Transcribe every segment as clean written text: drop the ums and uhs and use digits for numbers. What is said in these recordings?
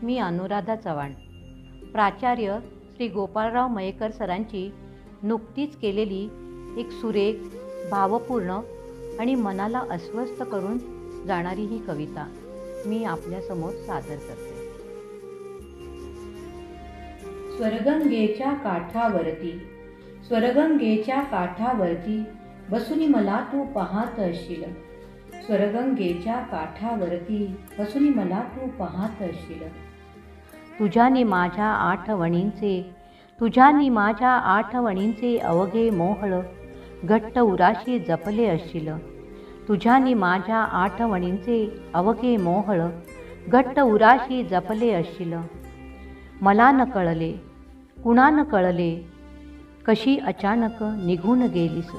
मी अनुराधा चव्हाण, प्राचार्य श्री गोपाळराव मयेकर सरांची नुकतीच केलेली एक सुरेख, भावपूर्ण आणि मनाला अस्वस्थ करून जाणारी ही कविता मी आपल्यासमोर सादर करते. स्वर्गंगेच्या काठावरती, स्वर्गंगेच्या काठावरती बसूनी मला तू पाहत असशील. स्वर्गंगेच्या काठावरती बसूनी मला तू पाहत असशील. तुझ्यानी माझ्या आठवणींचे, तुझ्यानी माझ्या आठवणींचे अवघे मोहळ घट्ट उराशी जपले असशील. तुझ्यानी माझ्या आठवणींचे अवघे मोहळ घट्ट उराशी जपले असशील. मला न कळले, कुणा न कळले, कशी अचानक निघून गेलीस.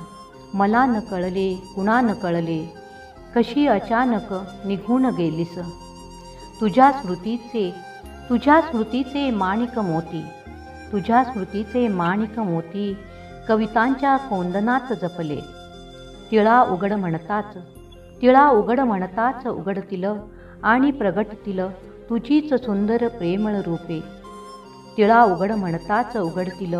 मला न कळले, कुणा न कळले, कशी अचानक निघून गेलीस. तुझ्या स्मृतीचे माणिक मोती, तुझ्या स्मृतीचे माणिक मोती कवितांच्या कोंदणात जपले. तिळा उघड म्हणताच, तिळा उघड म्हणताच उघडतील आणि प्रगटतील तुझीच सुंदर प्रेमळ रूपे. तिळा उघड म्हणताच उघडतील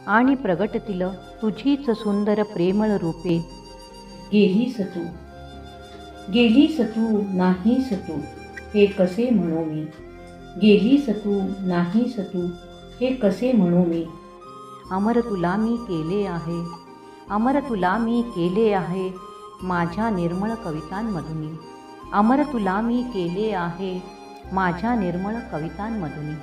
आणि प्रगटतील तुझीच सुंदर प्रेमळ रूपे. गेलीस तू, गेलीस तू, नाहीस तू, हे कसे म्हणू मी. गेलीस तू, नाहीस तू, हे कसे म्हणू मी. अमर तुला मी केले आहे, अमर तुला मी केले आहे माझ्या निर्मळ कवितांमधून. अमर तुला मी केले आहे माझ्या निर्मळ कवितांमधून.